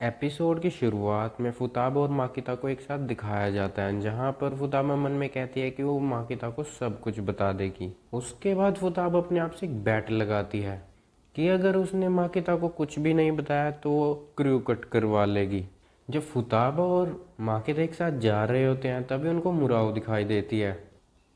Episode की शुरुआत में फुताब और माकिता को एक साथ दिखाया जाता है, जहां पर फुताबा मन में कहती है कि वो माकिता को सब कुछ बता देगी। उसके बाद फुताब अपने आप से एक बैट लगाती है कि अगर उसने माकिता को कुछ भी नहीं बताया तो वो क्रू कट करवा लेगी। जब फुताबा और माकिता एक साथ जा रहे होते हैं तभी उनको मुराव दिखाई देती है।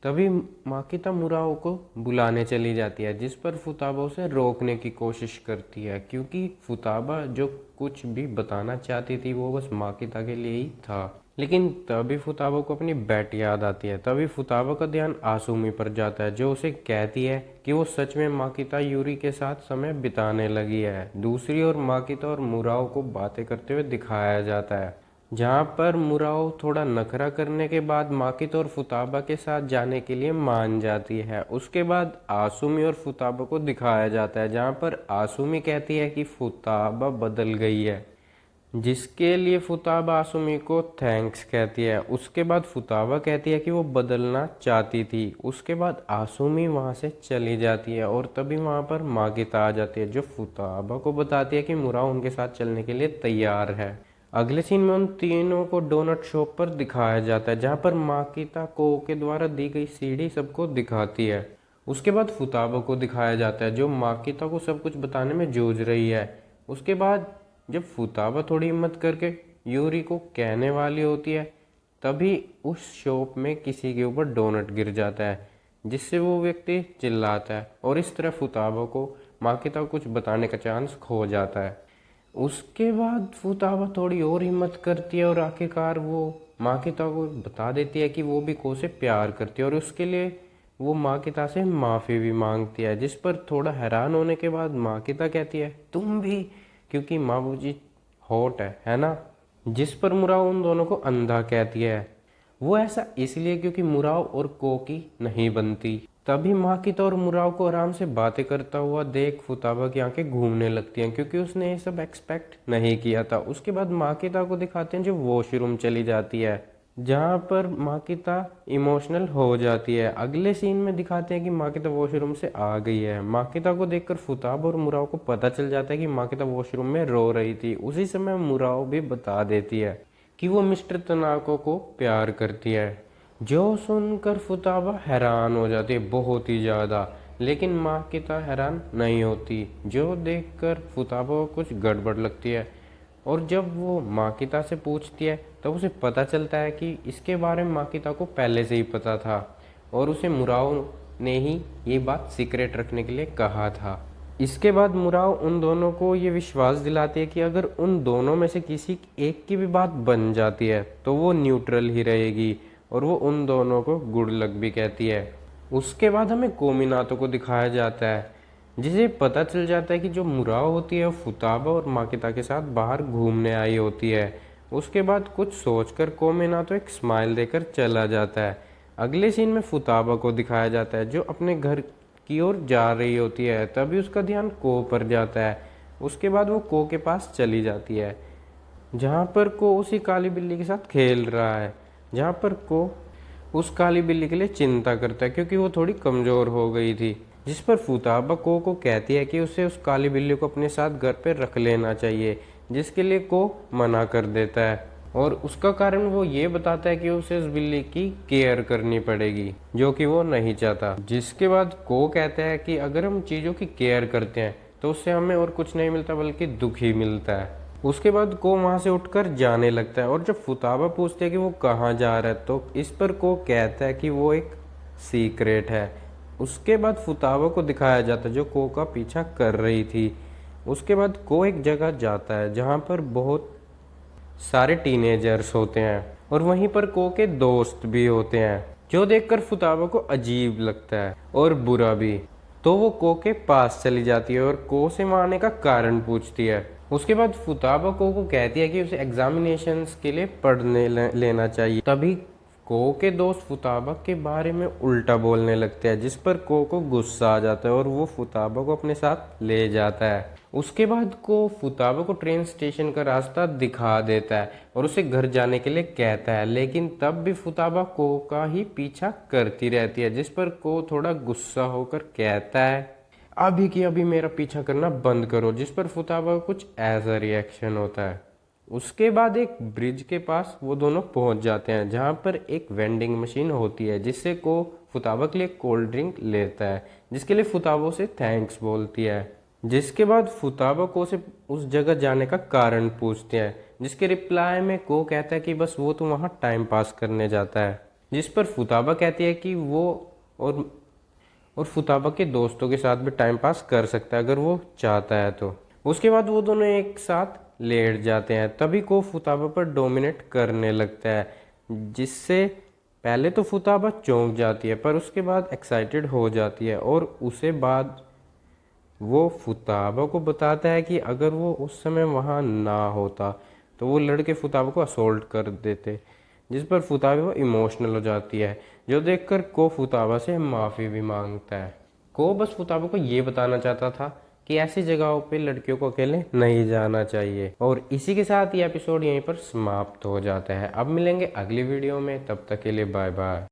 तभी माकिता मुराव को बुलाने चली जाती है, जिस पर फुताबा उसे रोकने की कोशिश करती है, क्योंकि फुताबा जो कुछ भी बताना चाहती थी वो बस माकिता के लिए ही था। लेकिन तभी फुताबा को अपनी बेट याद आती है। तभी फुताबा का ध्यान आसूमी पर जाता है, जो उसे कहती है कि वो सच में माकिता यूरी के साथ समय बिताने लगी है। दूसरी ओर माकिता और मुराव को बातें करते हुए दिखाया जाता है, जहाँ पर मुराव थोड़ा नखरा करने के बाद माकित और फुताबा के साथ जाने के लिए मान जाती है। उसके बाद आसुमी और फुताबा को दिखाया जाता है, जहाँ पर आसुमी कहती है कि फुताबा बदल गई है, जिसके लिए फुताबा आसुमी को थैंक्स कहती है। उसके बाद फुताबा कहती है कि वो बदलना चाहती थी। उसके बाद आसुमी वहाँ से चली जाती है और तभी वहाँ पर माकिता आ जाती है, जो फुताबा को बताती है कि मुराव उनके साथ चलने के लिए तैयार है। अगले सीन में उन तीनों को डोनट शॉप पर दिखाया जाता है, जहाँ पर माकिता को के द्वारा दी गई सीढ़ी सबको दिखाती है। उसके बाद फुताबा को दिखाया जाता है, जो माकिता को सब कुछ बताने में जूझ रही है। उसके बाद जब फुताबा थोड़ी हिम्मत करके यूरी को कहने वाली होती है, तभी उस शॉप में किसी के ऊपर डोनट गिर जाता है, जिससे वो व्यक्ति चिल्लाता है और इस तरह फुताबा को माकिता को कुछ बताने का चांस खो जाता है। उसके बाद फुताबा थोड़ी और हिम्मत करती है और आखिरकार वो माकिता को बता देती है कि वो भी को से प्यार करती है, और उसके लिए वो माकिता से माफ़ी भी मांगती है। जिस पर थोड़ा हैरान होने के बाद माकिता कहती है तुम भी, क्योंकि माबूजी हॉट है ना। जिस पर मुराव उन दोनों को अंधा कहती है। वो ऐसा इसलिए क्योंकि मुराव और कोकी नहीं बनती। तभी माकिता और मुराव को आराम से बातें करता हुआ देख फुताबा की आंखें घूमने लगती हैं, क्योंकि उसने ये सब एक्सपेक्ट नहीं किया था। उसके बाद माकिता को दिखाते हैं जो वॉशरूम चली जाती है, जहाँ पर माकिता इमोशनल हो जाती है। अगले सीन में दिखाते हैं कि माकिता वॉशरूम से आ गई है। माकिता को देखकर फुताब और मुराव को पता चल जाता है कि माकिता वॉशरूम में रो रही थी। उसी समय मुराव भी बता देती है कि वो मिस्टर तनाको को प्यार करती है, जो सुनकर फुताबा हैरान हो जाती है बहुत ही ज़्यादा। लेकिन माकिता हैरान नहीं होती, जो देखकर फुताबा को कुछ गड़बड़ लगती है। और जब वो माकिता से पूछती है तब उसे पता चलता है कि इसके बारे में माकिता को पहले से ही पता था और उसे मुराव ने ही ये बात सीक्रेट रखने के लिए कहा था। इसके बाद मुराव उन दोनों को ये विश्वास दिलाती है कि अगर उन दोनों में से किसी एक की भी बात बन जाती है तो वो न्यूट्रल ही रहेगी, और वो उन दोनों को गुड लक भी कहती है। उसके बाद हमें कोमिनातो को दिखाया जाता है, जिसे पता चल जाता है कि जो मुराव होती है वो फुताबा और माकिता के साथ बाहर घूमने आई होती है। उसके बाद कुछ सोचकर कोमिनातो एक स्माइल देकर चला जाता है। अगले सीन में फुताबा को दिखाया जाता है, जो अपने घर की ओर जा रही होती है। तभी उसका ध्यान को पर जाता है। उसके बाद वो को के पास चली जाती है, जहाँ पर को उसी काली बिल्ली के साथ खेल रहा है। जहाँ पर को उस काली बिल्ली के लिए चिंता करता है, क्योंकि वो थोड़ी कमज़ोर हो गई थी। जिस पर फुताबा को कहती है कि उसे उस काली बिल्ली को अपने साथ घर पे रख लेना चाहिए, जिसके लिए को मना कर देता है। और उसका कारण वो ये बताता है कि उसे उस बिल्ली की केयर करनी पड़ेगी, जो कि वो नहीं चाहता। जिसके बाद को कहता है कि अगर हम चीज़ों की केयर करते हैं तो उससे हमें और कुछ नहीं मिलता बल्कि दुख ही मिलता है। उसके बाद को वहाँ से उठकर जाने लगता है, और जब फुताबा पूछते हैं कि वो कहाँ जा रहा है तो इस पर को कहता है कि वो एक सीक्रेट है। उसके बाद फुताबा को दिखाया जाता है जो को का पीछा कर रही थी। उसके बाद को एक जगह जाता है जहाँ पर बहुत सारे टीनेजर्स होते हैं, और वहीं पर को के दोस्त भी होते हैं, जो देखकर फुताबा को अजीब लगता है और बुरा भी। तो वो को के पास चली जाती है और को से वहाँ आने का कारण पूछती है। उसके बाद फुताबा को कहती है कि उसे एग्जामिनेशंस के लिए पढ़ने लेना चाहिए। तभी को के दोस्त फुताबा के बारे में उल्टा बोलने लगते हैं, जिस पर को गुस्सा आ जाता है और वो फुताबा को अपने साथ ले जाता है। उसके बाद को फुताबा को ट्रेन स्टेशन का रास्ता दिखा देता है और उसे घर जाने के लिए कहता है, लेकिन तब भी फुताबा को का ही पीछा करती रहती है। जिस पर को थोड़ा गुस्सा होकर कहता है अभी की अभी मेरा पीछा करना बंद करो। जिस पर फुताबा का कुछ ऐसा रिएक्शन होता है। उसके बाद एक ब्रिज के पास वो दोनों पहुंच जाते हैं जहां पर एक वेंडिंग मशीन होती है जिससे को फुताबा के लिए कोल्ड ड्रिंक लेता है, जिसके लिए फुताबा से थैंक्स बोलती है। जिसके बाद फुताबा को से उस जगह जाने का कारण पूछते हैं, जिसके रिप्लाई में को कहता है कि बस वो तो वहाँ टाइम पास करने जाता है। जिस पर फुताबा कहती है कि वो और और फुताबा के दोस्तों के साथ भी टाइम पास कर सकता है अगर वो चाहता है तो। उसके बाद वो दोनों एक साथ लेट जाते हैं। तभी को फुताबा पर डोमिनेट करने लगता है, जिससे पहले तो फुताबा चौंक जाती है पर उसके बाद एक्साइटेड हो जाती है और उसे बाद वो फुताबा को बताता है कि अगर वो उस समय वहाँ ना होता तो वो लड़के फुताबा को असोल्ट कर देते। जिस पर फुताबा इमोशनल हो जाती है, जो देखकर को फुताबा से माफ़ी भी मांगता है। को बस फुताबा को ये बताना चाहता था कि ऐसी जगहों पे लड़कियों को अकेले नहीं जाना चाहिए। और इसी के साथ ये एपिसोड यहीं पर समाप्त हो जाता है। अब मिलेंगे अगली वीडियो में, तब तक के लिए बाय बाय।